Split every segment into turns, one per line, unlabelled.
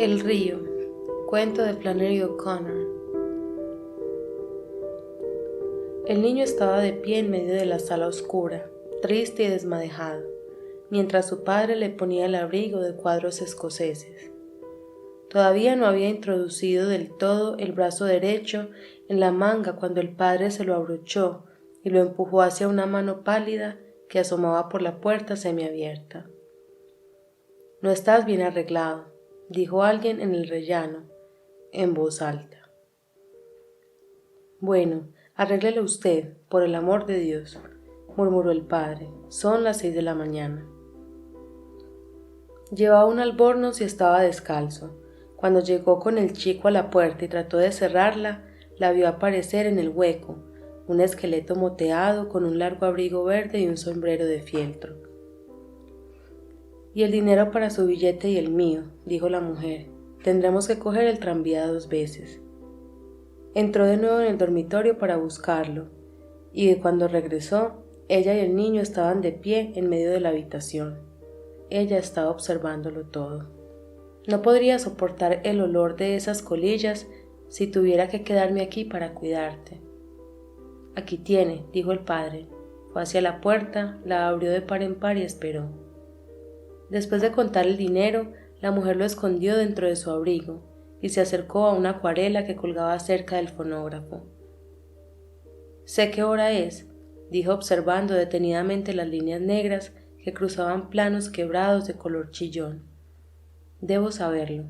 El río, cuento de Flannery O'Connor. El niño estaba de pie en medio de la sala oscura, triste y desmadejado, mientras su padre le ponía el abrigo de cuadros escoceses. Todavía no había introducido del todo el brazo derecho en la manga cuando el padre se lo abrochó y lo empujó hacia una mano pálida que asomaba por la puerta semiabierta. «No estás bien arreglado», dijo alguien en el rellano, en voz alta. «Bueno, arréglelo usted, por el amor de Dios», murmuró el padre. «Son las 6 de la mañana». Llevaba un albornoz y estaba descalzo. Cuando llegó con el chico a la puerta y trató de cerrarla, la vio aparecer en el hueco, un esqueleto moteado con un largo abrigo verde y un sombrero de fieltro. «Y el dinero para su billete y el mío», dijo la mujer. «Tendremos que coger el tranvía 2 veces». Entró de nuevo en el dormitorio para buscarlo, y cuando regresó, ella y el niño estaban de pie en medio de la habitación. Ella estaba observándolo todo. «No podría soportar el olor de esas colillas si tuviera que quedarme aquí para cuidarte». «Aquí tiene», dijo el padre. Fue hacia la puerta, la abrió de par en par y esperó. Después de contar el dinero, la mujer lo escondió dentro de su abrigo y se acercó a una acuarela que colgaba cerca del fonógrafo. «Sé qué hora es», dijo observando detenidamente las líneas negras que cruzaban planos quebrados de color chillón. «Debo saberlo.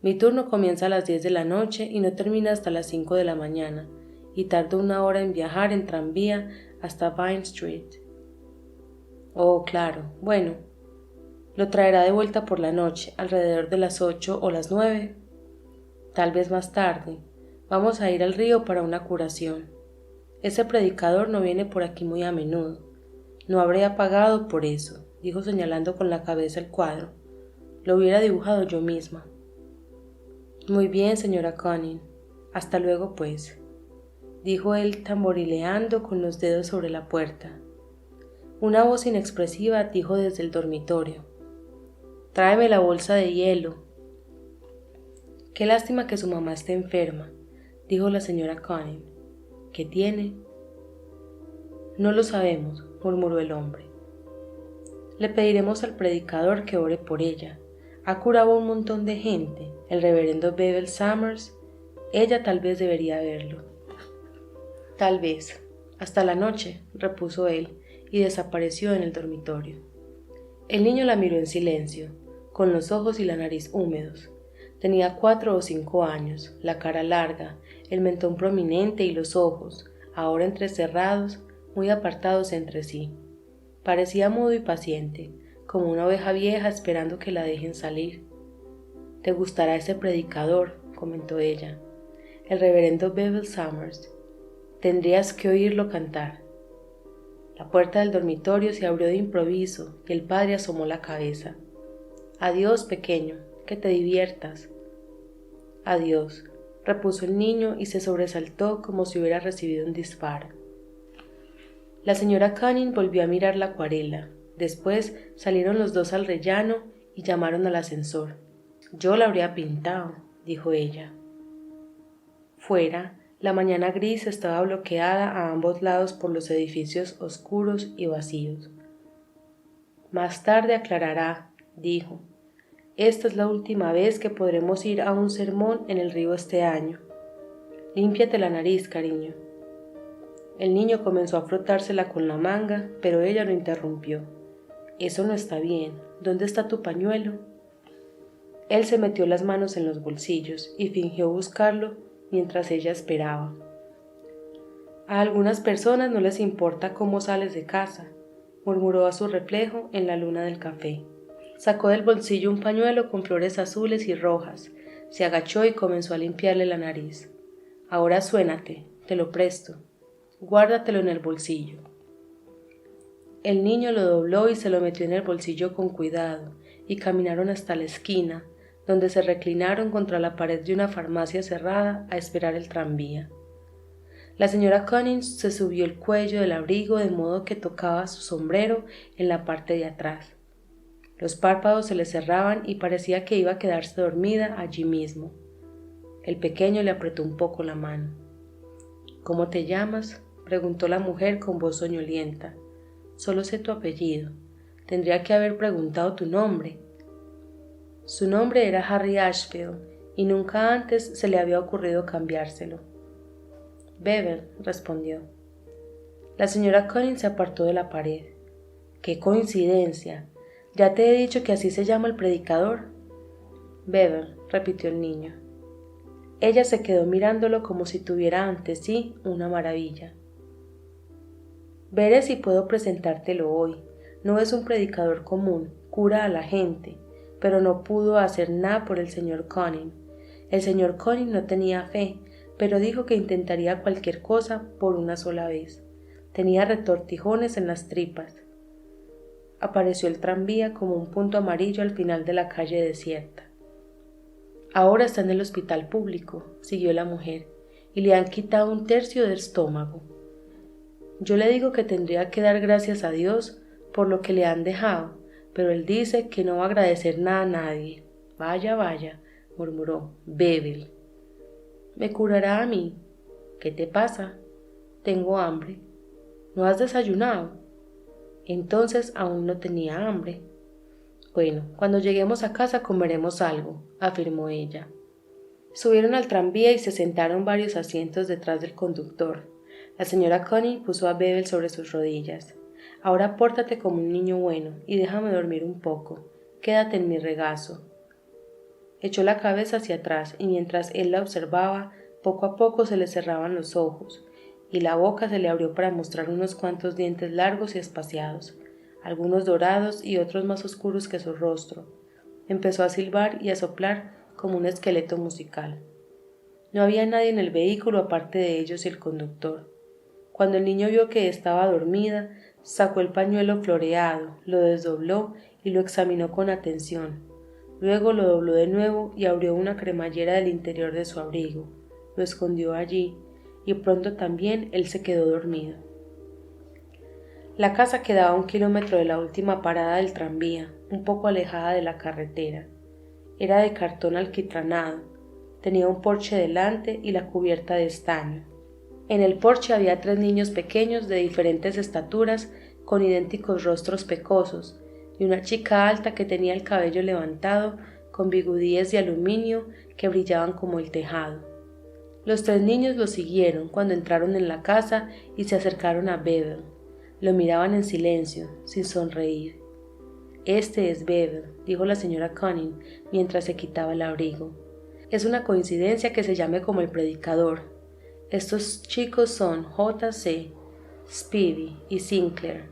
Mi turno comienza a las 10 de la noche y no termina hasta las 5 de la mañana, y tardo 1 hora en viajar en tranvía hasta Vine Street». «Oh, claro. Bueno. ¿Lo traerá de vuelta por la noche, alrededor de las 8 o las 9? Tal vez más tarde. Vamos a ir al río para una curación. Ese predicador no viene por aquí muy a menudo. No habría pagado por eso», dijo señalando con la cabeza el cuadro. «Lo hubiera dibujado yo misma». «Muy bien, señora Conning. Hasta luego, pues», dijo él tamborileando con los dedos sobre la puerta. Una voz inexpresiva dijo desde el dormitorio: «Tráeme la bolsa de hielo». «Qué lástima que su mamá esté enferma», dijo la señora Conning. «¿Qué tiene?» «No lo sabemos», murmuró el hombre. «Le pediremos al predicador que ore por ella. Ha curado a un montón de gente, el reverendo Bebel Summers. Ella tal vez debería verlo». «Tal vez. Hasta la noche», repuso él, y desapareció en el dormitorio. El niño la miró en silencio, con los ojos y la nariz húmedos. Tenía 4 o 5 años, la cara larga, el mentón prominente y los ojos, ahora entrecerrados, muy apartados entre sí. Parecía mudo y paciente, como una oveja vieja esperando que la dejen salir. «Te gustará ese predicador», comentó ella. «El reverendo Bebel Summers. Tendrías que oírlo cantar». La puerta del dormitorio se abrió de improviso y el padre asomó la cabeza. «Adiós, pequeño, que te diviertas». «Adiós», repuso el niño y se sobresaltó como si hubiera recibido un disparo. La señora Conning volvió a mirar la acuarela. Después salieron los dos al rellano y llamaron al ascensor. «Yo la habría pintado», dijo ella. Fuera, la mañana gris estaba bloqueada a ambos lados por los edificios oscuros y vacíos. «Más tarde aclarará», dijo. «Esta es la última vez que podremos ir a un sermón en el río este año. Límpiate la nariz, cariño». El niño comenzó a frotársela con la manga, pero ella lo interrumpió. «Eso no está bien. ¿Dónde está tu pañuelo?» Él se metió las manos en los bolsillos y fingió buscarlo mientras ella esperaba. «A algunas personas no les importa cómo sales de casa», murmuró a su reflejo en la luna del café. Sacó del bolsillo un pañuelo con flores azules y rojas, se agachó y comenzó a limpiarle la nariz. «Ahora suénate, te lo presto. Guárdatelo en el bolsillo». El niño lo dobló y se lo metió en el bolsillo con cuidado, y caminaron hasta la esquina, donde se reclinaron contra la pared de una farmacia cerrada a esperar el tranvía. La señora Conning se subió el cuello del abrigo de modo que tocaba su sombrero en la parte de atrás. Los párpados se le cerraban y parecía que iba a quedarse dormida allí mismo. El pequeño le apretó un poco la mano. «¿Cómo te llamas?», preguntó la mujer con voz soñolienta. «Solo sé tu apellido. Tendría que haber preguntado tu nombre». Su nombre era Harry Ashfield y nunca antes se le había ocurrido cambiárselo. «Bevel», respondió. La señora Conning se apartó de la pared. «¡Qué coincidencia! ¿Ya te he dicho que así se llama el predicador?». «Bevel», repitió el niño. Ella se quedó mirándolo como si tuviera ante sí una maravilla. «Veré si puedo presentártelo hoy. No es un predicador común, cura a la gente, pero no pudo hacer nada por el señor Conning. El señor Conning no tenía fe, pero dijo que intentaría cualquier cosa por una sola vez. Tenía retortijones en las tripas». Apareció el tranvía como un punto amarillo al final de la calle desierta. «Ahora está en el hospital público», siguió la mujer, «y le han quitado 1/3 del estómago. Yo le digo que tendría que dar gracias a Dios por lo que le han dejado, pero él dice que no va a agradecer nada a nadie». «Vaya, vaya», murmuró Bevel. «¿Me curará a mí? ¿Qué te pasa?» «Tengo hambre». «¿No has desayunado?». Entonces aún no tenía hambre. «Bueno, cuando lleguemos a casa comeremos algo», afirmó ella. Subieron al tranvía y se sentaron varios asientos detrás del conductor. La señora Conning puso a Bevel sobre sus rodillas. «Ahora pórtate como un niño bueno y déjame dormir un poco. Quédate en mi regazo». Echó la cabeza hacia atrás y mientras él la observaba, poco a poco se le cerraban los ojos y la boca se le abrió para mostrar unos cuantos dientes largos y espaciados, algunos dorados y otros más oscuros que su rostro. Empezó a silbar y a soplar como un esqueleto musical. No había nadie en el vehículo aparte de ellos y el conductor. Cuando el niño vio que estaba dormida, sacó el pañuelo floreado, lo desdobló y lo examinó con atención. Luego lo dobló de nuevo y abrió una cremallera del interior de su abrigo. Lo escondió allí y pronto también él se quedó dormido. La casa quedaba a 1 kilómetro de la última parada del tranvía, un poco alejada de la carretera. Era de cartón alquitranado, tenía un porche delante y la cubierta de estaño. En el porche había 3 niños pequeños de diferentes estaturas con idénticos rostros pecosos y una chica alta que tenía el cabello levantado con bigudíes de aluminio que brillaban como el tejado. Los 3 niños lo siguieron cuando entraron en la casa y se acercaron a Bevel. Lo miraban en silencio, sin sonreír. «Este es Bevel», dijo la señora Conning mientras se quitaba el abrigo. «Es una coincidencia que se llame como el predicador. Estos chicos son J.C., Speedy y Sinclair.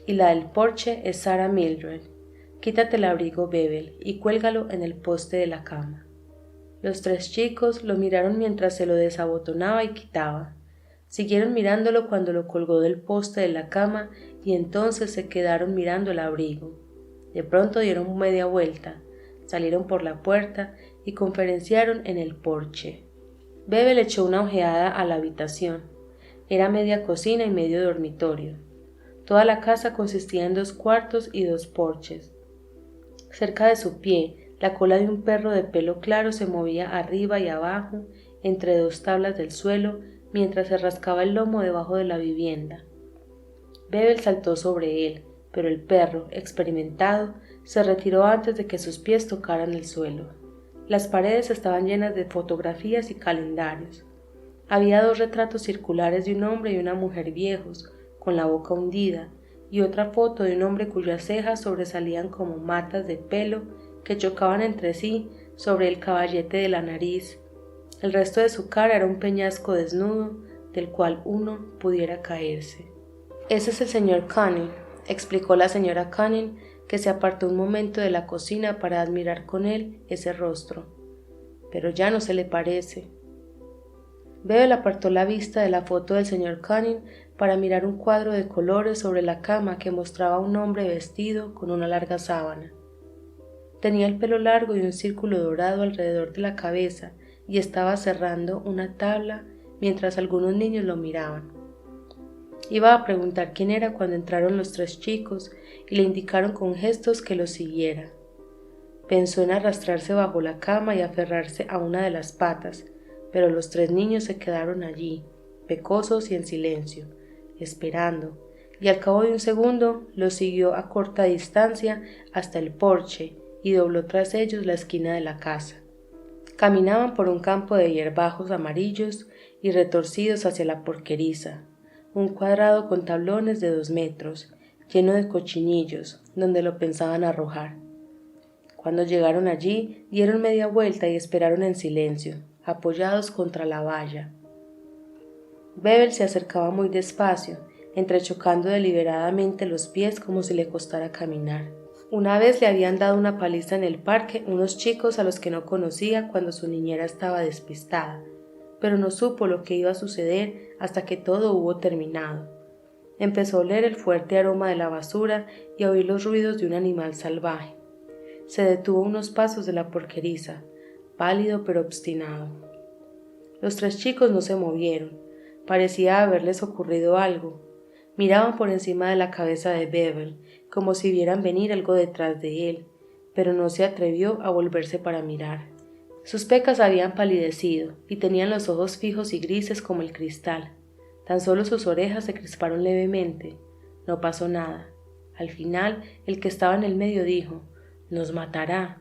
Y la del porche es Sarah Mildred. Quítate el abrigo, Bevel, y cuélgalo en el poste de la cama». Los 3 chicos lo miraron mientras se lo desabotonaba y quitaba. Siguieron mirándolo cuando lo colgó del poste de la cama y entonces se quedaron mirando el abrigo. De pronto dieron media vuelta, salieron por la puerta y conferenciaron en el porche. Bevel echó una ojeada a la habitación. Era media cocina y medio dormitorio. Toda la casa consistía en 2 cuartos y 2 porches. Cerca de su pie, la cola de un perro de pelo claro se movía arriba y abajo entre 2 tablas del suelo mientras se rascaba el lomo debajo de la vivienda. Bevel saltó sobre él, pero el perro, experimentado, se retiró antes de que sus pies tocaran el suelo. Las paredes estaban llenas de fotografías y calendarios. Había 2 retratos circulares de un hombre y una mujer viejos, con la boca hundida, y otra foto de un hombre cuyas cejas sobresalían como matas de pelo que chocaban entre sí sobre el caballete de la nariz. El resto de su cara era un peñasco desnudo del cual uno pudiera caerse. «Ese es el señor Conning», explicó la señora Conning, que se apartó un momento de la cocina para admirar con él ese rostro. «Pero ya no se le parece». Bevel apartó la vista de la foto del señor Conning para mirar un cuadro de colores sobre la cama que mostraba a un hombre vestido con una larga sábana. Tenía el pelo largo y un círculo dorado alrededor de la cabeza y estaba cerrando una tabla mientras algunos niños lo miraban. Iba a preguntar quién era cuando entraron los 3 chicos y le indicaron con gestos que los siguiera. Pensó en arrastrarse bajo la cama y aferrarse a una de las patas, pero los 3 niños se quedaron allí, pecosos y en silencio, esperando, y al cabo de un segundo los siguió a corta distancia hasta el porche y dobló tras ellos la esquina de la casa. Caminaban por un campo de hierbajos amarillos y retorcidos hacia la porqueriza, un cuadrado con tablones de 2 metros, lleno de cochinillos, donde lo pensaban arrojar. Cuando llegaron allí, dieron media vuelta y esperaron en silencio, apoyados contra la valla. Bebel se acercaba muy despacio, entrechocando deliberadamente los pies como si le costara caminar. Una vez le habían dado una paliza en el parque unos chicos a los que no conocía cuando su niñera estaba despistada, pero no supo lo que iba a suceder hasta que todo hubo terminado. Empezó a oler el fuerte aroma de la basura y a oír los ruidos de un animal salvaje. Se detuvo a unos pasos de la porqueriza, pálido pero obstinado. Los 3 chicos no se movieron, parecía haberles ocurrido algo. Miraban por encima de la cabeza de Bebel, como si vieran venir algo detrás de él, pero no se atrevió a volverse para mirar. Sus pecas habían palidecido y tenían los ojos fijos y grises como el cristal. Tan solo sus orejas se crisparon levemente. No pasó nada. Al final, el que estaba en el medio dijo: «Nos matará».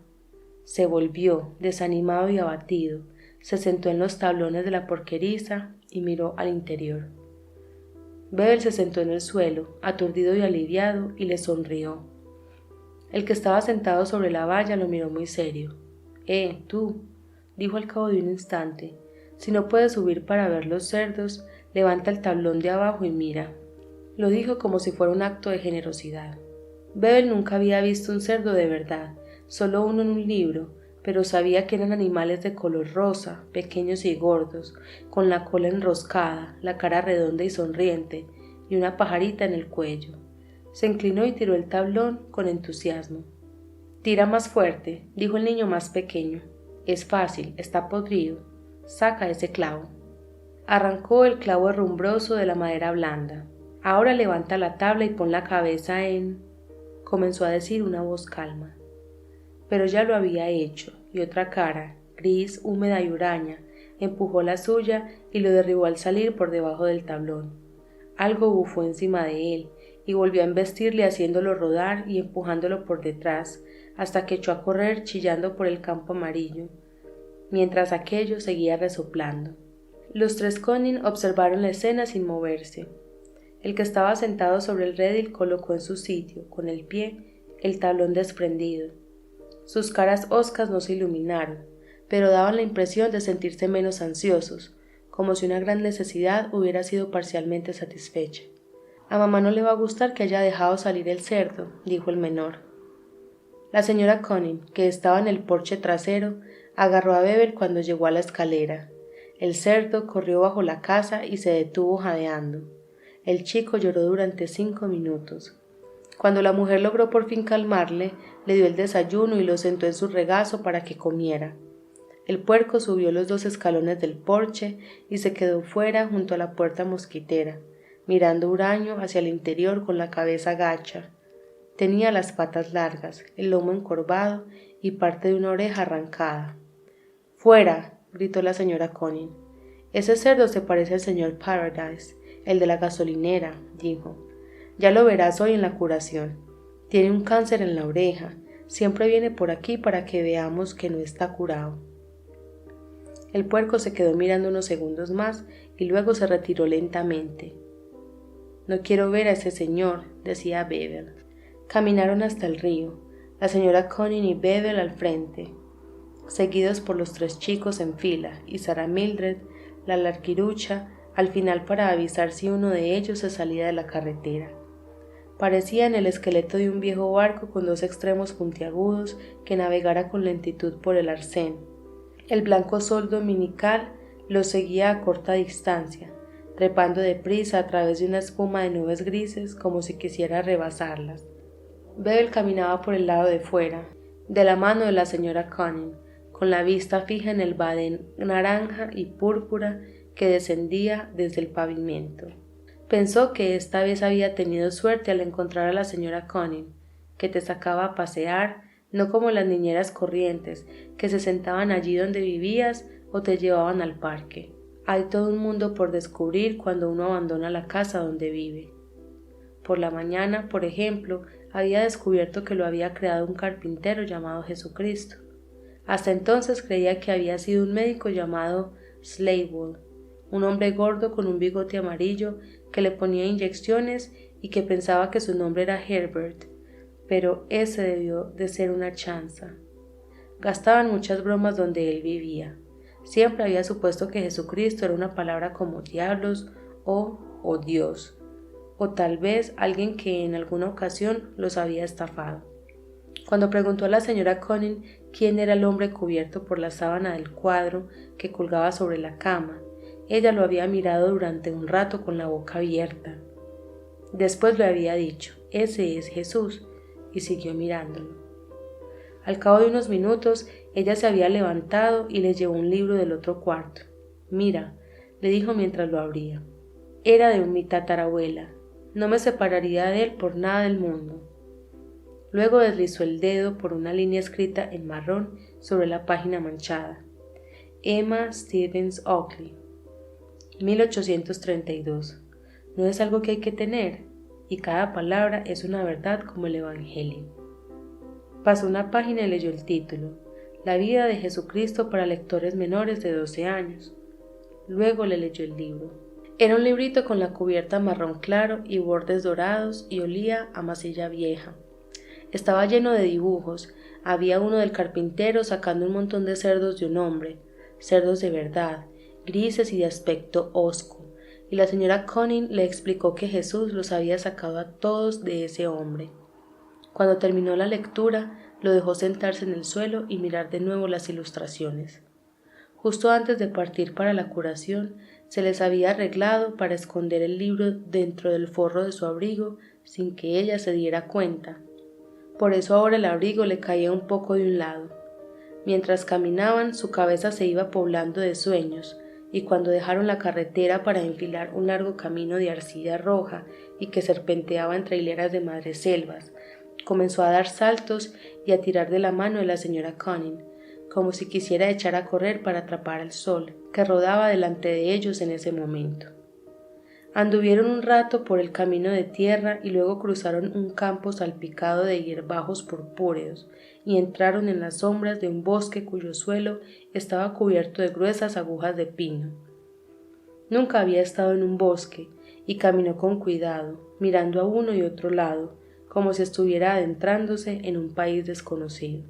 Se volvió, desanimado y abatido, se sentó en los tablones de la porqueriza y miró al interior. Bebel se sentó en el suelo, aturdido y aliviado, y le sonrió. El que estaba sentado sobre la valla lo miró muy serio. Tú», dijo al cabo de un instante, «si no puedes subir para ver los cerdos, levanta el tablón de abajo y mira». Lo dijo como si fuera un acto de generosidad. Bebel nunca había visto un cerdo de verdad, solo uno en un libro, pero sabía que eran animales de color rosa, pequeños y gordos, con la cola enroscada, la cara redonda y sonriente, y una pajarita en el cuello. Se inclinó y tiró el tablón con entusiasmo. «Tira más fuerte», dijo el niño más pequeño. «Es fácil, está podrido. Saca ese clavo». Arrancó el clavo herrumbroso de la madera blanda. «Ahora levanta la tabla y pon la cabeza en…», comenzó a decir una voz calma. Pero ya lo había hecho, y otra cara, gris, húmeda y huraña, empujó la suya y lo derribó al salir por debajo del tablón. Algo bufó encima de él, y volvió a embestirle haciéndolo rodar y empujándolo por detrás, hasta que echó a correr chillando por el campo amarillo, mientras aquello seguía resoplando. Los 3 Conin observaron la escena sin moverse. El que estaba sentado sobre el redil colocó en su sitio, con el pie, el tablón desprendido. Sus caras hoscas no se iluminaron, pero daban la impresión de sentirse menos ansiosos, como si una gran necesidad hubiera sido parcialmente satisfecha. «A mamá no le va a gustar que haya dejado salir el cerdo», dijo el menor. La señora Conin, que estaba en el porche trasero, agarró a Bebel cuando llegó a la escalera. El cerdo corrió bajo la casa y se detuvo jadeando. El chico lloró durante 5 minutos. Cuando la mujer logró por fin calmarle, le dio el desayuno y lo sentó en su regazo para que comiera. El puerco subió los 2 escalones del porche y se quedó fuera junto a la puerta mosquitera, mirando huraño hacia el interior con la cabeza gacha. Tenía las patas largas, el lomo encorvado y parte de una oreja arrancada. «¡Fuera!», gritó la señora Conin. «Ese cerdo se parece al señor Paradise, el de la gasolinera», dijo. «Ya lo verás hoy en la curación. Tiene un cáncer en la oreja. Siempre viene por aquí para que veamos que no está curado». El puerco se quedó mirando unos segundos más y luego se retiró lentamente. «No quiero ver a ese señor», decía Bebel. Caminaron hasta el río, la señora Conin y Bebel al frente, seguidos por los 3 chicos en fila, y Sarah Mildred, la larguirucha, al final para avisar si uno de ellos se salía de la carretera. Parecían el esqueleto de un viejo barco con 2 extremos puntiagudos que navegara con lentitud por el arcén. El blanco sol dominical los seguía a corta distancia, trepando deprisa a través de una espuma de nubes grises como si quisiera rebasarlas. Bebel caminaba por el lado de fuera, de la mano de la señora Conin, con la vista fija en el badén naranja y púrpura que descendía desde el pavimento. Pensó que esta vez había tenido suerte al encontrar a la señora Conning, que te sacaba a pasear, no como las niñeras corrientes, que se sentaban allí donde vivías o te llevaban al parque. Hay todo un mundo por descubrir cuando uno abandona la casa donde vive. Por la mañana, por ejemplo, había descubierto que lo había creado un carpintero llamado Jesucristo. Hasta entonces creía que había sido un médico llamado Slaywood, un hombre gordo con un bigote amarillo que le ponía inyecciones y que pensaba que su nombre era Herbert, pero ese debió de ser una chanza. Gastaban muchas bromas donde él vivía. Siempre había supuesto que Jesucristo era una palabra como diablos o Dios, o tal vez alguien que en alguna ocasión los había estafado. Cuando preguntó a la señora Conning quién era el hombre cubierto por la sábana del cuadro que colgaba sobre la cama, ella lo había mirado durante un rato con la boca abierta. Después le había dicho, ese es Jesús, y siguió mirándolo. Al cabo de unos minutos, ella se había levantado y le llevó un libro del otro cuarto. Mira, le dijo mientras lo abría. Era de mi tatarabuela. No me separaría de él por nada del mundo. Luego deslizó el dedo por una línea escrita en marrón sobre la página manchada. Emma Stevens Oakley, 1832. No es algo que hay que tener, y cada palabra es una verdad como el Evangelio. Pasó una página y leyó el título, La vida de Jesucristo para lectores menores de 12 años. Luego le leyó el libro. Era un librito con la cubierta marrón claro y bordes dorados y olía a masilla vieja. Estaba lleno de dibujos. Había uno del carpintero sacando un montón de cerdos de un hombre, cerdos de verdad, grises y de aspecto hosco, y la señora Conning le explicó que Jesús los había sacado a todos de ese hombre. Cuando terminó la lectura, lo dejó sentarse en el suelo y mirar de nuevo las ilustraciones. Justo antes de partir para la curación, se les había arreglado para esconder el libro dentro del forro de su abrigo sin que ella se diera cuenta. Por eso ahora el abrigo le caía un poco de un lado. Mientras caminaban, su cabeza se iba poblando de sueños, y cuando dejaron la carretera para enfilar un largo camino de arcilla roja y que serpenteaba entre hileras de madreselvas, comenzó a dar saltos y a tirar de la mano de la señora Conning, como si quisiera echar a correr para atrapar al sol, que rodaba delante de ellos en ese momento. Anduvieron un rato por el camino de tierra y luego cruzaron un campo salpicado de hierbajos purpúreos y entraron en las sombras de un bosque cuyo suelo estaba cubierto de gruesas agujas de pino. Nunca había estado en un bosque y caminó con cuidado, mirando a uno y otro lado, como si estuviera adentrándose en un país desconocido.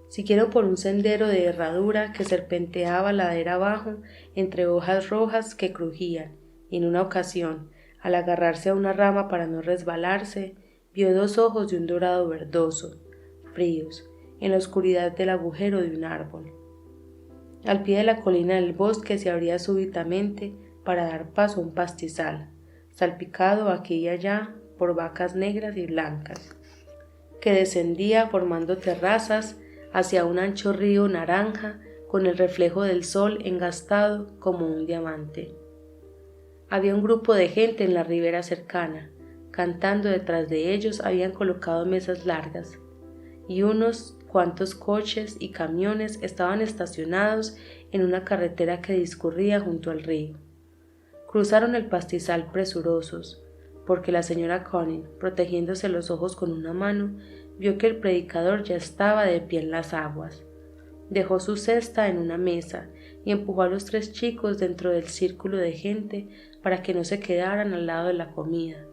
Siguieron por un sendero de herradura que serpenteaba ladera abajo entre hojas rojas que crujían, y en una ocasión, al agarrarse a una rama para no resbalarse, vio dos ojos de un dorado verdoso, fríos, en la oscuridad del agujero de un árbol. Al pie de la colina del bosque se abría súbitamente para dar paso a un pastizal, salpicado aquí y allá por vacas negras y blancas, que descendía formando terrazas hacia un ancho río naranja con el reflejo del sol engastado como un diamante. Había un grupo de gente en la ribera cercana, cantando. Detrás de ellos habían colocado mesas largas, y unos cuantos coches y camiones estaban estacionados en una carretera que discurría junto al río. Cruzaron el pastizal presurosos, porque la señora Conning, protegiéndose los ojos con una mano, vio que el predicador ya estaba de pie en las aguas. Dejó su cesta en una mesa y empujó a los tres chicos dentro del círculo de gente para que no se quedaran al lado de la comida.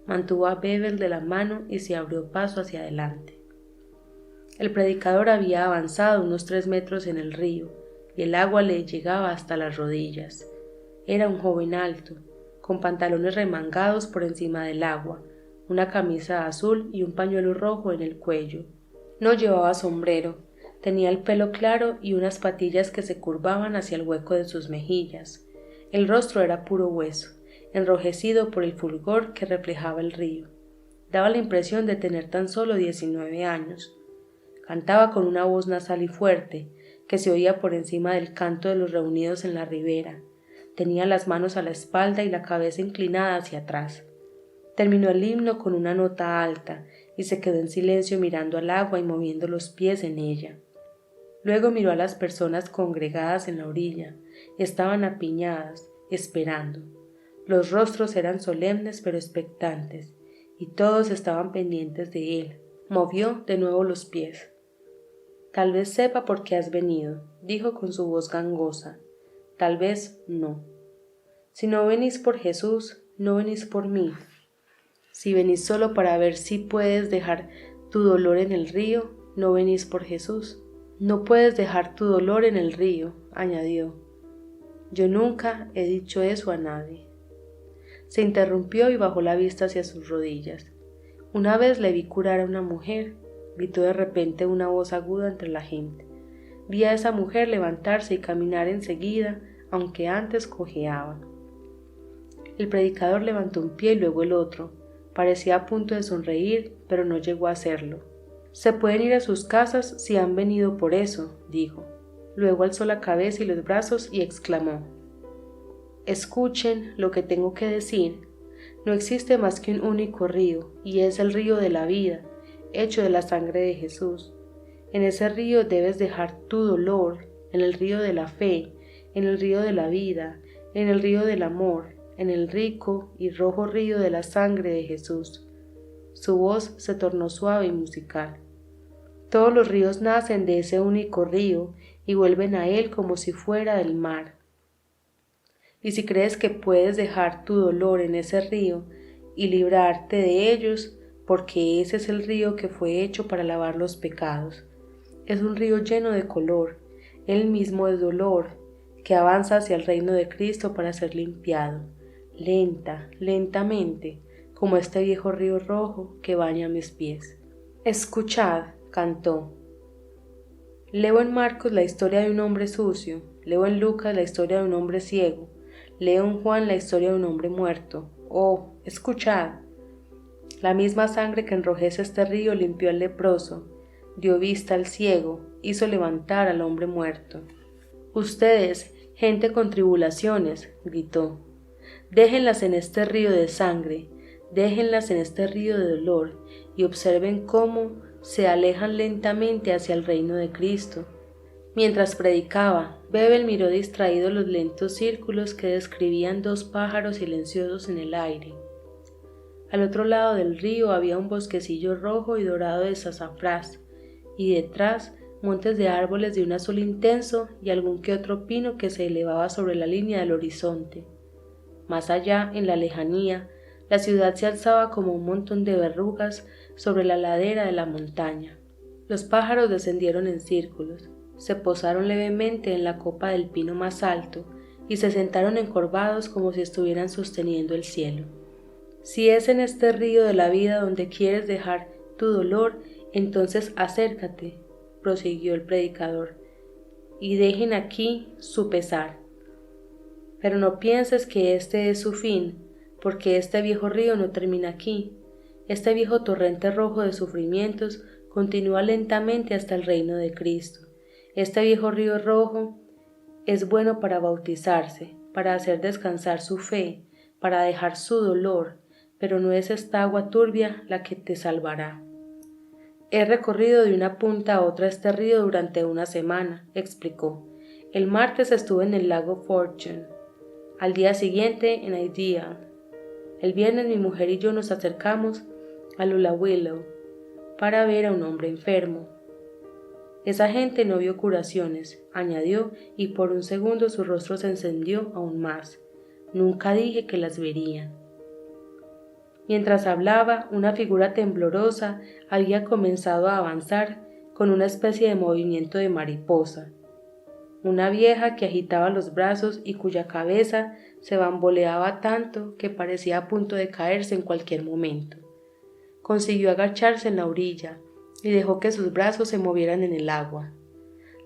Mantuvo a Bebel de la mano y se abrió paso hacia adelante. El predicador había avanzado unos 3 metros en el río y el agua le llegaba hasta las rodillas. Era un joven alto, con pantalones remangados por encima del agua, una camisa azul y un pañuelo rojo en el cuello. No llevaba sombrero, tenía el pelo claro y unas patillas que se curvaban hacia el hueco de sus mejillas. El rostro era puro hueso, enrojecido por el fulgor que reflejaba el río. Daba la impresión de tener tan solo 19 años. Cantaba con una voz nasal y fuerte, que se oía por encima del canto de los reunidos en la ribera. Tenía las manos a la espalda y la cabeza inclinada hacia atrás. Terminó el himno con una nota alta y se quedó en silencio mirando al agua y moviendo los pies en ella. Luego miró a las personas congregadas en la orilla. Estaban apiñadas, esperando. Los rostros eran solemnes pero expectantes, y todos estaban pendientes de él. Movió de nuevo los pies. «Tal vez sepa por qué has venido», dijo con su voz gangosa. «Tal vez no. Si no venís por Jesús, no venís por mí. Si venís solo para ver si puedes dejar tu dolor en el río, no venís por Jesús. No puedes dejar tu dolor en el río», añadió. «Yo nunca he dicho eso a nadie». Se interrumpió y bajó la vista hacia sus rodillas. «Una vez le vi curar a una mujer», gritó de repente una voz aguda entre la gente. «Vi a esa mujer levantarse y caminar enseguida, aunque antes cojeaba». El predicador levantó un pie y luego el otro. Parecía a punto de sonreír, pero no llegó a hacerlo. «Se pueden ir a sus casas si han venido por eso», dijo. Luego alzó la cabeza y los brazos y exclamó: «Escuchen lo que tengo que decir. No existe más que un único río, y es el río de la vida, hecho de la sangre de Jesús. En ese río debes dejar tu dolor, en el río de la fe, en el río de la vida, en el río del amor, en el rico y rojo río de la sangre de Jesús». Su voz se tornó suave y musical. «Todos los ríos nacen de ese único río y vuelven a él como si fuera del mar. Y si crees que puedes dejar tu dolor en ese río y librarte de ellos, porque ese es el río que fue hecho para lavar los pecados. Es un río lleno de color, él mismo es dolor, que avanza hacia el reino de Cristo para ser limpiado, lentamente, como este viejo río rojo que baña mis pies». «Escuchad», cantó. «Leo en Marcos la historia de un hombre sucio, leo en Lucas la historia de un hombre ciego, leo en Juan la historia de un hombre muerto. Oh, escuchad. La misma sangre que enrojece este río limpió al leproso, dio vista al ciego, hizo levantar al hombre muerto. Ustedes, gente con tribulaciones», gritó, «déjenlas en este río de sangre, déjenlas en este río de dolor, y observen cómo se alejan lentamente hacia el reino de Cristo». Mientras predicaba, Bebel miró distraído los lentos círculos que describían dos pájaros silenciosos en el aire. Al otro lado del río había un bosquecillo rojo y dorado de sazafrás, y detrás montes de árboles de un azul intenso y algún que otro pino que se elevaba sobre la línea del horizonte. Más allá, en la lejanía, la ciudad se alzaba como un montón de verrugas sobre la ladera de la montaña. Los pájaros descendieron en círculos, se posaron levemente en la copa del pino más alto y se sentaron encorvados como si estuvieran sosteniendo el cielo. «Si es en este río de la vida donde quieres dejar tu dolor, entonces acércate», prosiguió el predicador, «y dejen aquí su pesar. Pero no pienses que este es su fin, porque este viejo río no termina aquí. Este viejo torrente rojo de sufrimientos continúa lentamente hasta el reino de Cristo. Este viejo río rojo es bueno para bautizarse, para hacer descansar su fe, para dejar su dolor, pero no es esta agua turbia la que te salvará». «He recorrido de una punta a otra este río durante una semana», explicó. «El martes estuve en el lago Fortune, al día siguiente en Ideal. El viernes mi mujer y yo nos acercamos a Lula Willow para ver a un hombre enfermo. Esa gente no vio curaciones», añadió, y por un segundo su rostro se encendió aún más. «Nunca dije que las verían». Mientras hablaba, una figura temblorosa había comenzado a avanzar con una especie de movimiento de mariposa. Una vieja que agitaba los brazos y cuya cabeza se bamboleaba tanto que parecía a punto de caerse en cualquier momento. Consiguió agacharse en la orilla y dejó que sus brazos se movieran en el agua.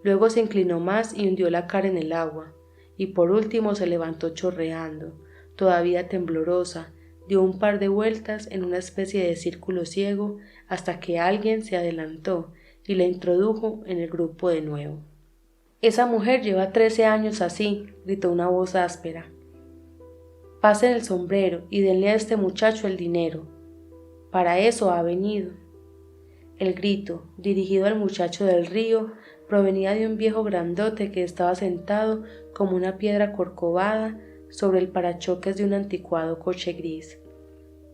Luego se inclinó más y hundió la cara en el agua, y por último se levantó chorreando, todavía temblorosa, dio un par de vueltas en una especie de círculo ciego hasta que alguien se adelantó y la introdujo en el grupo de nuevo. «Esa mujer lleva 13 años así», gritó una voz áspera. Pasen el sombrero y denle a este muchacho el dinero. Para eso ha venido. El grito, dirigido al muchacho del río, provenía de un viejo grandote que estaba sentado como una piedra corcovada sobre el parachoques de un anticuado coche gris.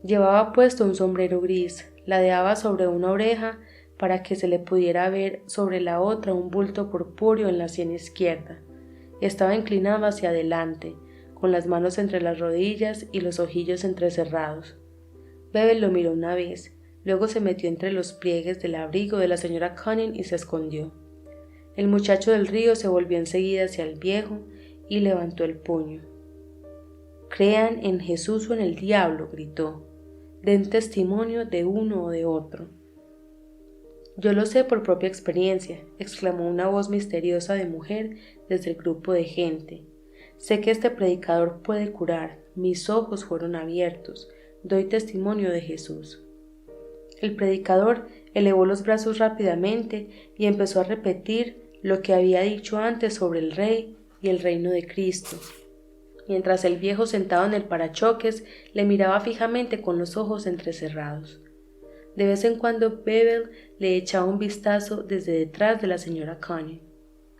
Llevaba puesto un sombrero gris, ladeaba sobre una oreja para que se le pudiera ver sobre la otra un bulto purpúreo en la sien izquierda. Estaba inclinado hacia adelante, con las manos entre las rodillas y los ojillos entrecerrados. Bebel lo miró una vez, luego se metió entre los pliegues del abrigo de la señora Cunning y se escondió. El muchacho del río se volvió enseguida hacia el viejo y levantó el puño. «Crean en Jesús o en el diablo», gritó. «Den testimonio de uno o de otro». «Yo lo sé por propia experiencia», exclamó una voz misteriosa de mujer desde el grupo de gente. «Sé que este predicador puede curar, mis ojos fueron abiertos, doy testimonio de Jesús». El predicador elevó los brazos rápidamente y empezó a repetir lo que había dicho antes sobre el Rey y el reino de Cristo, mientras el viejo sentado en el parachoques le miraba fijamente con los ojos entrecerrados. De vez en cuando Bebel le echaba un vistazo desde detrás de la señora Cunning.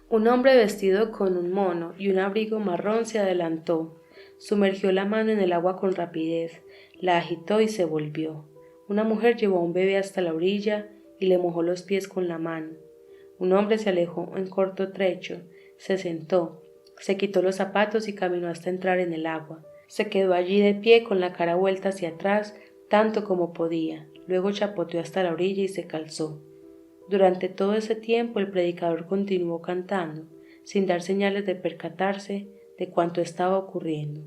Un hombre vestido con un mono y un abrigo marrón se adelantó, sumergió la mano en el agua con rapidez, la agitó y se volvió. Una mujer llevó a un bebé hasta la orilla y le mojó los pies con la mano. Un hombre se alejó en corto trecho, se sentó, se quitó los zapatos y caminó hasta entrar en el agua. Se quedó allí de pie con la cara vuelta hacia atrás, tanto como podía. Luego chapoteó hasta la orilla y se calzó. Durante todo ese tiempo el predicador continuó cantando, sin dar señales de percatarse de cuanto estaba ocurriendo.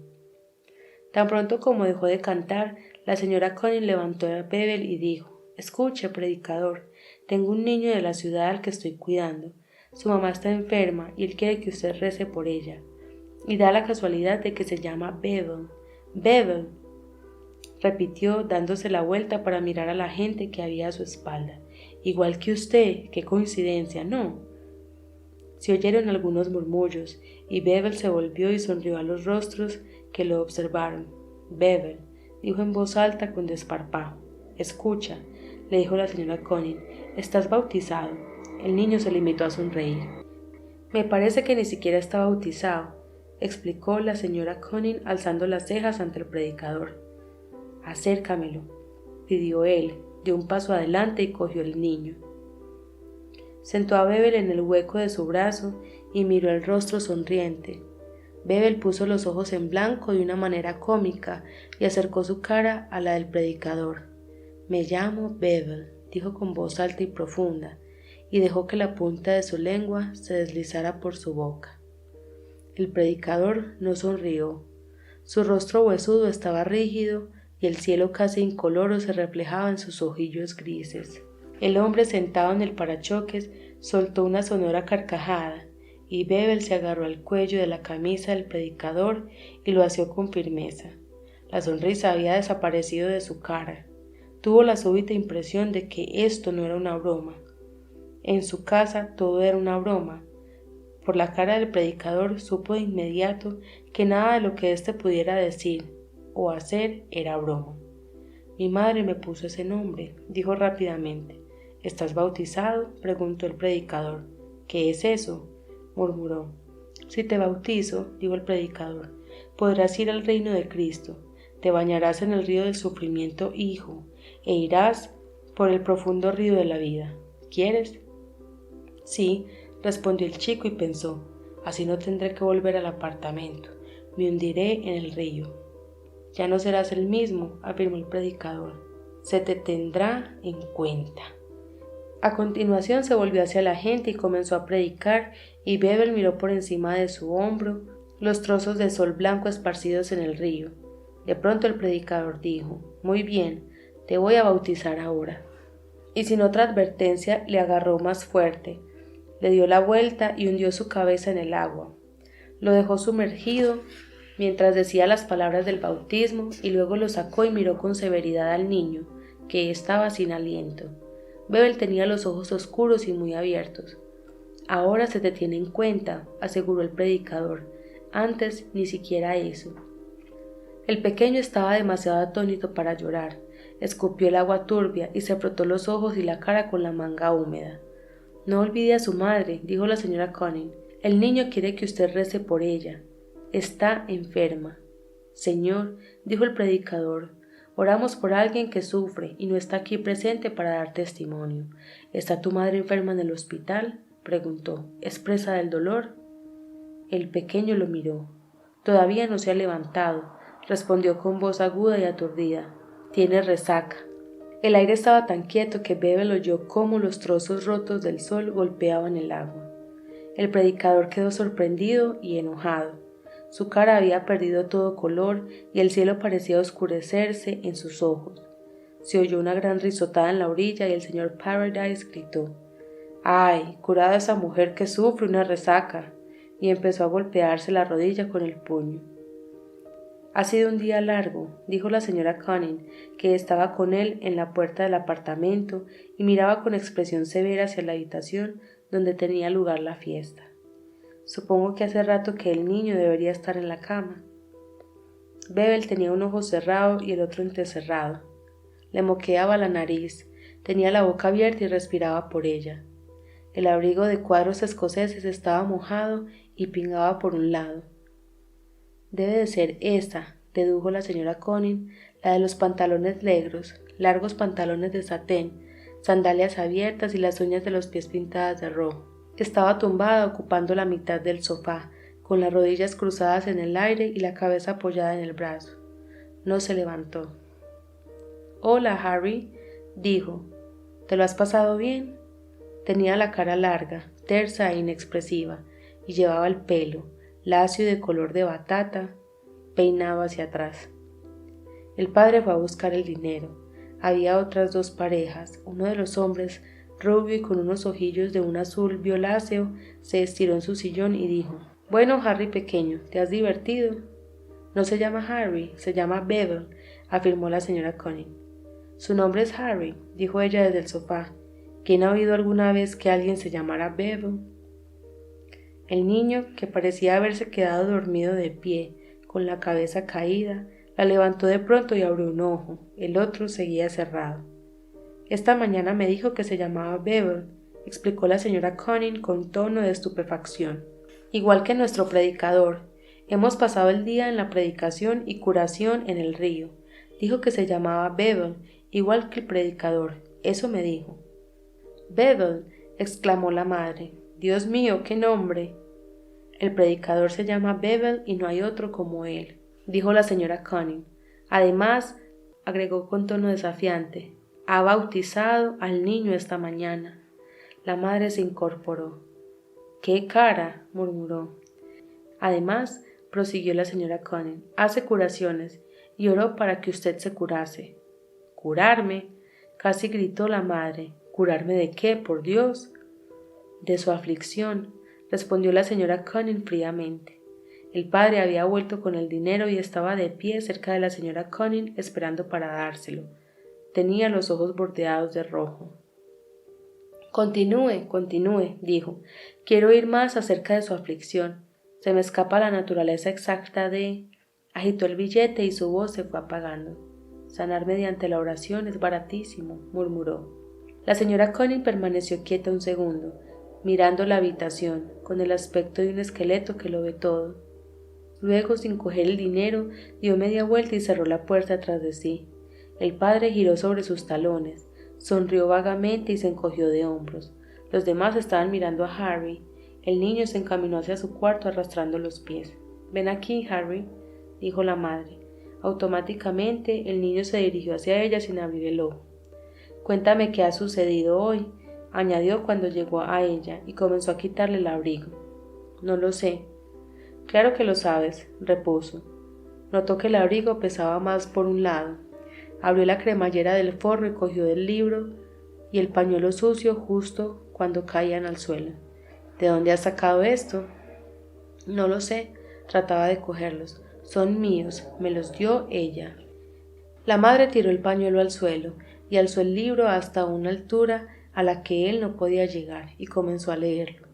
Tan pronto como dejó de cantar, la señora Cunning levantó a Bebel y dijo: «Escuche, predicador, tengo un niño de la ciudad al que estoy cuidando. Su mamá está enferma y él quiere que usted rece por ella. Y da la casualidad de que se llama Bebel. Bebel», repitió dándose la vuelta para mirar a la gente que había a su espalda. «Igual que usted, qué coincidencia, ¿no?». Se oyeron algunos murmullos y Bebel se volvió y sonrió a los rostros que lo observaron. «Bebel», dijo en voz alta con desparpajo. «Escucha», le dijo la señora Cunning, «estás bautizado». El niño se limitó a sonreír. «Me parece que ni siquiera está bautizado», explicó la señora Cunning alzando las cejas ante el predicador. «Acércamelo», pidió él, dio un paso adelante y cogió el niño. Sentó a Bebel en el hueco de su brazo y miró el rostro sonriente. Bebel puso los ojos en blanco de una manera cómica y acercó su cara a la del predicador. «Me llamo Bebel», dijo con voz alta y profunda, y dejó que la punta de su lengua se deslizara por su boca. El predicador no sonrió. Su rostro huesudo estaba rígido y el cielo casi incoloro se reflejaba en sus ojillos grises. El hombre sentado en el parachoques soltó una sonora carcajada y Bebel se agarró al cuello de la camisa del predicador y lo asió con firmeza. La sonrisa había desaparecido de su cara. Tuvo la súbita impresión de que esto no era una broma. En su casa todo era una broma. Por la cara del predicador supo de inmediato que nada de lo que éste pudiera decir o hacer era broma. «Mi madre me puso ese nombre», dijo rápidamente. «¿Estás bautizado?», preguntó el predicador. «¿Qué es eso?», murmuró. «Si te bautizo», dijo el predicador, «podrás ir al reino de Cristo, te bañarás en el río del sufrimiento, hijo, e irás por el profundo río de la vida. ¿Quieres?». «Sí», respondió el chico y pensó, «así no tendré que volver al apartamento, me hundiré en el río». «Ya no serás el mismo», afirmó el predicador, «se te tendrá en cuenta». A continuación se volvió hacia la gente y comenzó a predicar, y Bebel miró por encima de su hombro los trozos de sol blanco esparcidos en el río. De pronto el predicador dijo: «Muy bien, te voy a bautizar ahora». Y sin otra advertencia le agarró más fuerte, le dio la vuelta y hundió su cabeza en el agua. Lo dejó sumergido mientras decía las palabras del bautismo y luego lo sacó y miró con severidad al niño, que estaba sin aliento. Bebel tenía los ojos oscuros y muy abiertos. «Ahora se te tiene en cuenta», aseguró el predicador. «Antes ni siquiera eso». El pequeño estaba demasiado atónito para llorar. Escupió el agua turbia y se frotó los ojos y la cara con la manga húmeda. No olvide a su madre, dijo la señora Conning. El niño quiere que usted rece por ella. Está enferma. Señor, dijo el predicador, oramos por alguien que sufre y no está aquí presente para dar testimonio. ¿Está tu madre enferma en el hospital?, preguntó. ¿Es presa del dolor? El pequeño lo miró. Todavía no se ha levantado, respondió con voz aguda y aturdida. Tiene resaca. El aire estaba tan quieto que Bebel oyó cómo los trozos rotos del sol golpeaban el agua. El predicador quedó sorprendido y enojado. Su cara había perdido todo color y el cielo parecía oscurecerse en sus ojos. Se oyó una gran risotada en la orilla y el señor Paradise gritó: ¡Ay, curada esa mujer que sufre una resaca! Y empezó a golpearse la rodilla con el puño. Ha sido un día largo, dijo la señora Conning, que estaba con él en la puerta del apartamento y miraba con expresión severa hacia la habitación donde tenía lugar la fiesta. Supongo que hace rato que el niño debería estar en la cama. Bebel tenía un ojo cerrado y el otro entrecerrado. Le moqueaba la nariz, tenía la boca abierta y respiraba por ella. El abrigo de cuadros escoceses estaba mojado y pingaba por un lado. Debe de ser esa, dedujo la señora Conning, la de los pantalones negros, largos pantalones de satén, sandalias abiertas y las uñas de los pies pintadas de rojo. Estaba tumbada ocupando la mitad del sofá, con las rodillas cruzadas en el aire y la cabeza apoyada en el brazo. No se levantó. «Hola, Harry», dijo. «¿Te lo has pasado bien?» Tenía la cara larga, tersa e inexpresiva, y llevaba el pelo, lacio y de color de batata, peinado hacia atrás. El padre fue a buscar el dinero. Había otras dos parejas. Uno de los hombres, rubio y con unos ojillos de un azul violáceo, se estiró en su sillón y dijo: «Bueno, Harry pequeño, ¿te has divertido?» «No se llama Harry, se llama Bebel», afirmó la señora Conning. «Su nombre es Harry», dijo ella desde el sofá. «¿Quién ha oído alguna vez que alguien se llamara Bebel?» El niño, que parecía haberse quedado dormido de pie, con la cabeza caída, la levantó de pronto y abrió un ojo, el otro seguía cerrado. «Esta mañana me dijo que se llamaba Bebel», explicó la señora Conning con tono de estupefacción. «Igual que nuestro predicador. Hemos pasado el día en la predicación y curación en el río. Dijo que se llamaba Bebel, igual que el predicador. Eso me dijo». «Bebel», exclamó la madre. «Dios mío, qué nombre». «El predicador se llama Bebel y no hay otro como él», dijo la señora Conning. «Además», agregó con tono desafiante, «ha bautizado al niño esta mañana». La madre se incorporó. «¡Qué cara!», murmuró. «Además», prosiguió la señora Conning, «hace curaciones y oró para que usted se curase». «¿Curarme?», casi gritó la madre. «¿Curarme de qué, por Dios?» «De su aflicción», respondió la señora Conning fríamente. El padre había vuelto con el dinero y estaba de pie cerca de la señora Conning esperando para dárselo. Tenía los ojos bordeados de rojo. «Continúe, continúe», dijo. «Quiero oír más acerca de su aflicción. Se me escapa la naturaleza exacta de...». Agitó el billete y su voz se fue apagando. «Sanar mediante la oración es baratísimo», murmuró. La señora Conning permaneció quieta un segundo, mirando la habitación, con el aspecto de un esqueleto que lo ve todo. Luego, sin coger el dinero, dio media vuelta y cerró la puerta tras de sí. El padre giró sobre sus talones, sonrió vagamente y se encogió de hombros. Los demás estaban mirando a Harry. El niño se encaminó hacia su cuarto arrastrando los pies. «Ven aquí, Harry», dijo la madre. Automáticamente, el niño se dirigió hacia ella sin abrir el ojo. «Cuéntame qué ha sucedido hoy», añadió cuando llegó a ella y comenzó a quitarle el abrigo. «No lo sé». «Claro que lo sabes», repuso. Notó que el abrigo pesaba más por un lado. Abrió la cremallera del forro y cogió el libro y el pañuelo sucio justo cuando caían al suelo. «¿De dónde has sacado esto?» «No lo sé», trataba de cogerlos. «Son míos, me los dio ella». La madre tiró el pañuelo al suelo y alzó el libro hasta una altura a la que él no podía llegar y comenzó a leerlo.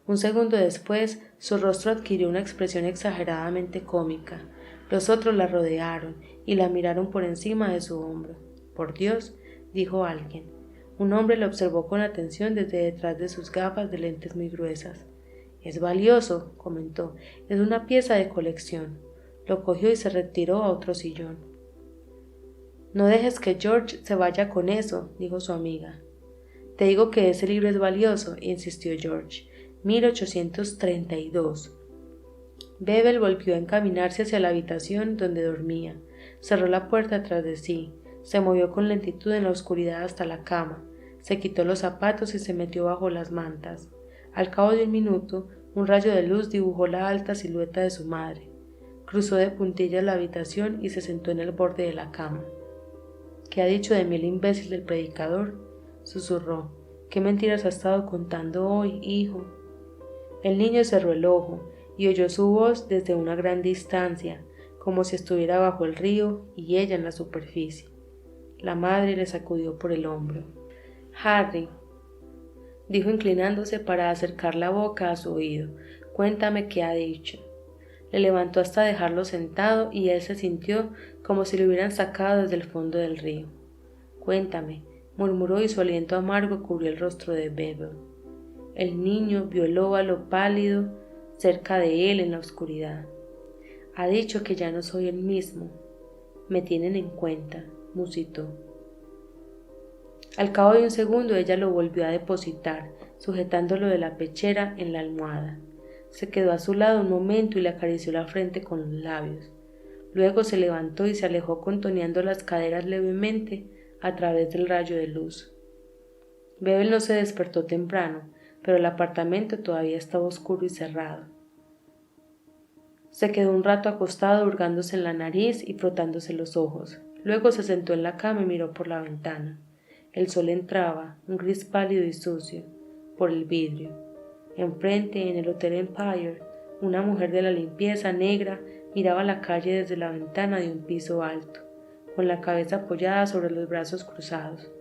Un segundo después, su rostro adquirió una expresión exageradamente cómica. Los otros la rodearon y la miraron por encima de su hombro. «Por Dios», dijo alguien. Un hombre la observó con atención desde detrás de sus gafas de lentes muy gruesas. «Es valioso», comentó. «Es una pieza de colección». Lo cogió y se retiró a otro sillón. «No dejes que George se vaya con eso», dijo su amiga. «Te digo que ese libro es valioso», insistió George. 1832. Bebel volvió a encaminarse hacia la habitación donde dormía. Cerró la puerta tras de sí. Se movió con lentitud en la oscuridad hasta la cama. Se quitó los zapatos y se metió bajo las mantas. Al cabo de un minuto, un rayo de luz dibujó la alta silueta de su madre. Cruzó de puntillas la habitación y se sentó en el borde de la cama. «¿Qué ha dicho de mí el imbécil del predicador?», susurró. «¿Qué mentiras ha estado contando hoy, hijo?». El niño cerró el ojo y oyó su voz desde una gran distancia, como si estuviera bajo el río y ella en la superficie. La madre le sacudió por el hombro. «Harry», dijo inclinándose para acercar la boca a su oído, «cuéntame qué ha dicho». Le levantó hasta dejarlo sentado y él se sintió como si lo hubieran sacado desde el fondo del río. «Cuéntame», murmuró y su aliento amargo cubrió el rostro de Bebel. El niño vio el óvalo pálido cerca de él en la oscuridad. «Ha dicho que ya no soy el mismo. Me tienen en cuenta», musitó. Al cabo de un segundo ella lo volvió a depositar, sujetándolo de la pechera en la almohada. Se quedó a su lado un momento y le acarició la frente con los labios. Luego se levantó y se alejó contoneando las caderas levemente a través del rayo de luz. Bebel no se despertó temprano, pero el apartamento todavía estaba oscuro y cerrado. Se quedó un rato acostado hurgándose en la nariz y frotándose los ojos. Luego se sentó en la cama y miró por la ventana. El sol entraba, un gris pálido y sucio, por el vidrio. Enfrente, en el Hotel Empire, una mujer de la limpieza negra miraba la calle desde la ventana de un piso alto, con la cabeza apoyada sobre los brazos cruzados.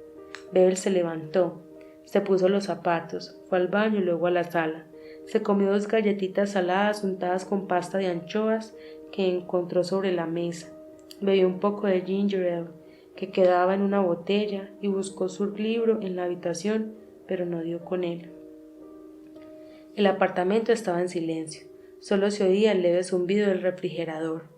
Bebel se levantó, se puso los zapatos, fue al baño y luego a la sala. Se comió 2 galletitas saladas untadas con pasta de anchoas que encontró sobre la mesa. Bebió un poco de ginger ale que quedaba en una botella y buscó su libro en la habitación, pero no dio con él. El apartamento estaba en silencio, solo se oía el leve zumbido del refrigerador.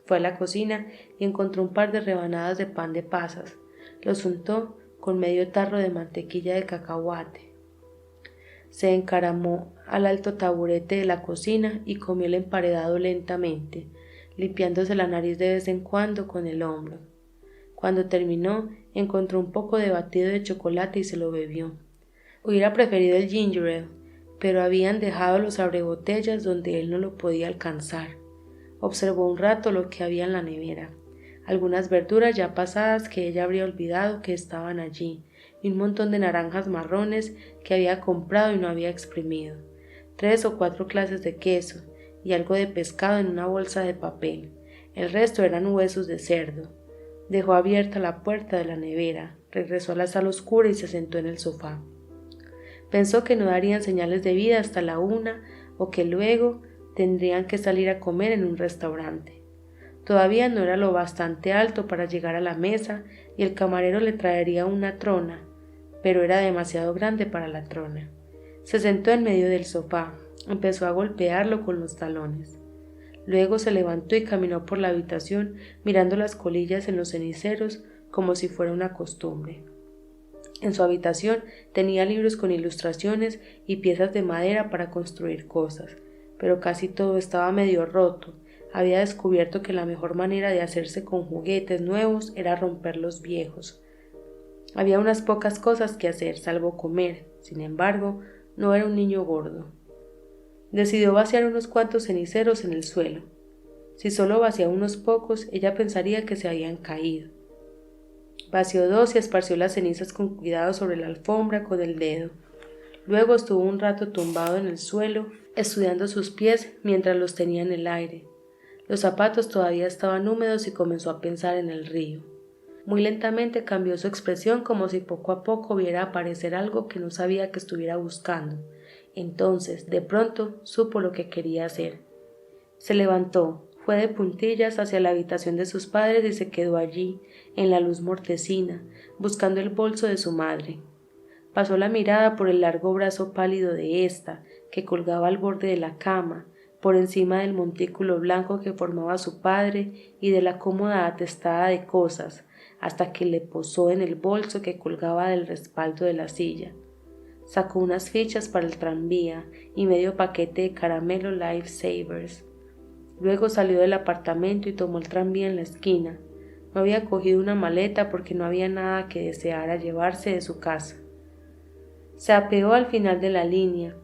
Fue a la cocina y encontró un par de rebanadas de pan de pasas. Los untó con medio tarro de mantequilla de cacahuate. Se encaramó al alto taburete de la cocina y comió el emparedado lentamente, limpiándose la nariz de vez en cuando con el hombro. Cuando terminó, encontró un poco de batido de chocolate y se lo bebió. Hubiera preferido el ginger ale, pero habían dejado los abrebotellas donde él no lo podía alcanzar. Observó un rato lo que había en la nevera, algunas verduras ya pasadas que ella habría olvidado que estaban allí, y un montón de naranjas marrones que había comprado y no había exprimido, 3 o 4 clases de queso y algo de pescado en una bolsa de papel. El resto eran huesos de cerdo. Dejó abierta la puerta de la nevera, regresó a la sala oscura y se sentó en el sofá. Pensó que no darían señales de vida hasta la 1 o que luego tendrían que salir a comer en un restaurante. Todavía no era lo bastante alto para llegar a la mesa y el camarero le traería una trona, pero era demasiado grande para la trona. Se sentó en medio del sofá, empezó a golpearlo con los talones. Luego se levantó y caminó por la habitación mirando las colillas en los ceniceros como si fuera una costumbre. En su habitación tenía libros con ilustraciones y piezas de madera para construir cosas, pero casi todo estaba medio roto. Había descubierto que la mejor manera de hacerse con juguetes nuevos era romper los viejos. Había unas pocas cosas que hacer, salvo comer. Sin embargo, no era un niño gordo. Decidió vaciar unos cuantos ceniceros en el suelo. Si solo vaciaba unos pocos, ella pensaría que se habían caído. Vació 2 y esparció las cenizas con cuidado sobre la alfombra con el dedo. Luego estuvo un rato tumbado en el suelo, estudiando sus pies mientras los tenía en el aire. Los zapatos todavía estaban húmedos y comenzó a pensar en el río. Muy lentamente cambió su expresión como si poco a poco viera aparecer algo que no sabía que estuviera buscando. Entonces, de pronto, supo lo que quería hacer. Se levantó, Fue de puntillas hacia la habitación de sus padres y se quedó allí, en la luz mortecina, buscando el bolso de su madre. Pasó la mirada por el largo brazo pálido de ésta, que colgaba al borde de la cama, por encima del montículo blanco que formaba su padre y de la cómoda atestada de cosas, hasta que le posó en el bolso que colgaba del respaldo de la silla. Sacó unas fichas para el tranvía y medio paquete de caramelo Life Savers. Luego salió del apartamento y tomó el tranvía en la esquina. No había cogido una maleta porque no había nada que deseara llevarse de su casa. Se apeó al final de la línea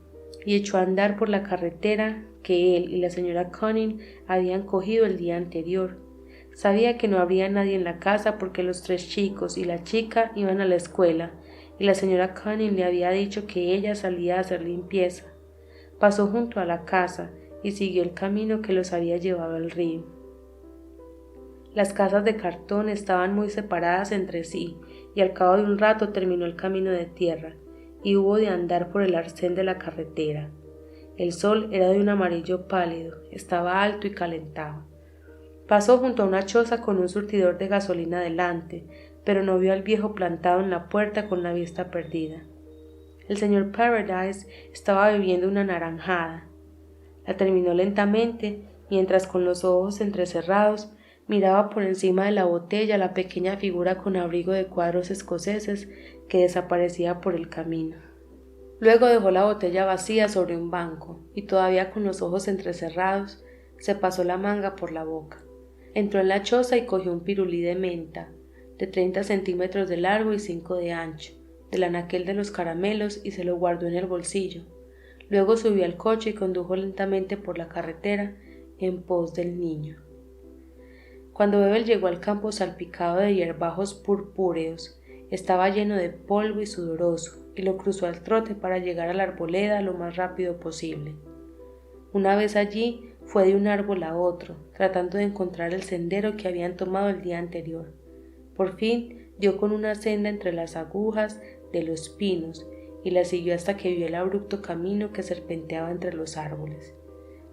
y echó a andar por la carretera que él y la señora Cunning habían cogido el día anterior. Sabía que no habría nadie en la casa porque los 3 chicos y la chica iban a la escuela y la señora Cunning le había dicho que ella salía a hacer limpieza. Pasó junto a la casa y siguió el camino que los había llevado al río. Las casas de cartón estaban muy separadas entre sí y al cabo de un rato terminó el camino de tierra y hubo de andar por el arcén de la carretera. El sol era de un amarillo pálido, estaba alto y calentaba. Pasó junto a una choza con un surtidor de gasolina delante, pero no vio al viejo plantado en la puerta con la vista perdida. El señor Paradise estaba bebiendo una naranjada. La terminó lentamente, mientras con los ojos entrecerrados miraba por encima de la botella la pequeña figura con abrigo de cuadros escoceses que desaparecía por el camino. Luego dejó la botella vacía sobre un banco y todavía con los ojos entrecerrados se pasó la manga por la boca. Entró en la choza y cogió un pirulí de menta, de 30 centímetros de largo y 5 de ancho, del anaquel de los caramelos y se lo guardó en el bolsillo. Luego subió al coche y condujo lentamente por la carretera en pos del niño. Cuando Bebel llegó al campo salpicado de hierbajos purpúreos, estaba lleno de polvo y sudoroso, y lo cruzó al trote para llegar a la arboleda lo más rápido posible. Una vez allí, fue de un árbol a otro, tratando de encontrar el sendero que habían tomado el día anterior. Por fin dio con una senda entre las agujas de los pinos y la siguió hasta que vio el abrupto camino que serpenteaba entre los árboles.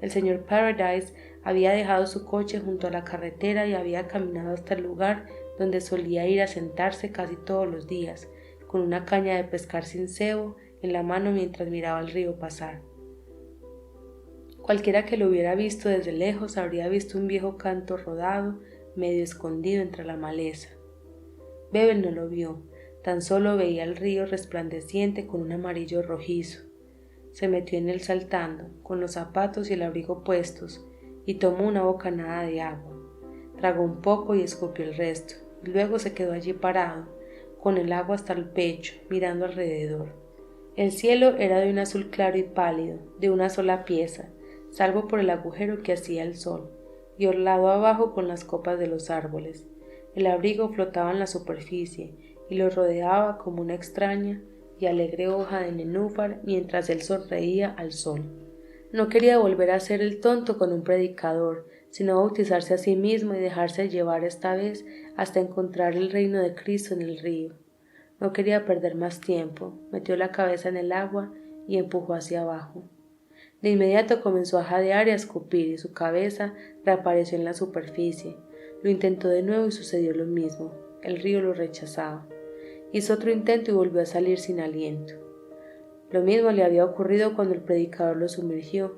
El señor Paradise había dejado su coche junto a la carretera y había caminado hasta el lugar donde solía ir a sentarse casi todos los días, con una caña de pescar sin cebo en la mano mientras miraba el río pasar. Cualquiera que lo hubiera visto desde lejos habría visto un viejo canto rodado, medio escondido entre la maleza. Bebel no lo vio, tan solo veía el río resplandeciente con un amarillo rojizo. Se metió en él saltando, con los zapatos y el abrigo puestos, y tomó una bocanada de agua. Tragó un poco y escupió el resto, y luego se quedó allí parado, con el agua hasta el pecho, mirando alrededor. El cielo era de un azul claro y pálido, de una sola pieza, salvo por el agujero que hacía el sol, y orlado abajo con las copas de los árboles. El abrigo flotaba en la superficie, y lo rodeaba como una extraña y alegre hoja de nenúfar mientras él sonreía al sol. No quería volver a ser el tonto con un predicador, sino bautizarse a sí mismo y dejarse llevar esta vez hasta encontrar el reino de Cristo en el río. No quería perder más tiempo, metió la cabeza en el agua y empujó hacia abajo. De inmediato comenzó a jadear y a escupir y su cabeza reapareció en la superficie. Lo intentó de nuevo y sucedió lo mismo. El río lo rechazaba. Hizo otro intento y volvió a salir sin aliento. Lo mismo le había ocurrido cuando el predicador lo sumergió.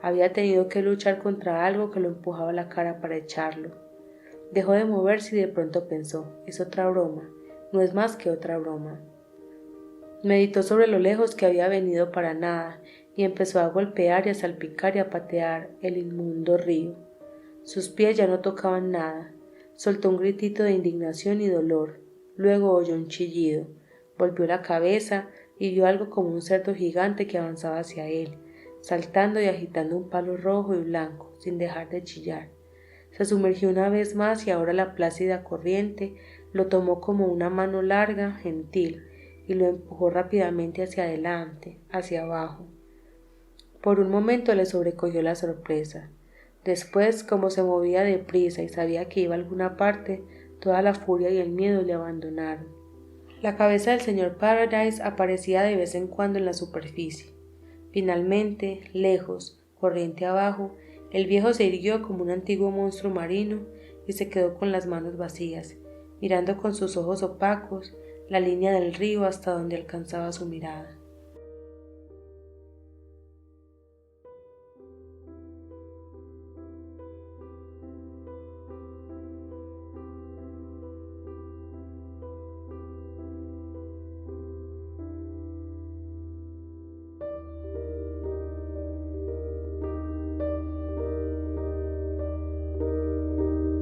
Había tenido que luchar contra algo que lo empujaba a la cara para echarlo. Dejó de moverse y de pronto pensó, es otra broma, no es más que otra broma. Meditó sobre lo lejos que había venido para nada y empezó a golpear y a salpicar y a patear el inmundo río. Sus pies ya no tocaban nada. Soltó un gritito de indignación y dolor. Luego oyó un chillido. Volvió la cabeza y vio algo como un cerdo gigante que avanzaba hacia él, saltando y agitando un palo rojo y blanco, sin dejar de chillar. Se sumergió una vez más y ahora la plácida corriente lo tomó como una mano larga, gentil, y lo empujó rápidamente hacia adelante, hacia abajo. Por un momento le sobrecogió la sorpresa. Después, como se movía deprisa y sabía que iba a alguna parte, toda la furia y el miedo le abandonaron. La cabeza del señor Paradise aparecía de vez en cuando en la superficie. Finalmente, lejos, corriente abajo, El viejo se irguió como un antiguo monstruo marino y se quedó con las manos vacías, mirando con sus ojos opacos la línea del río hasta donde alcanzaba su mirada.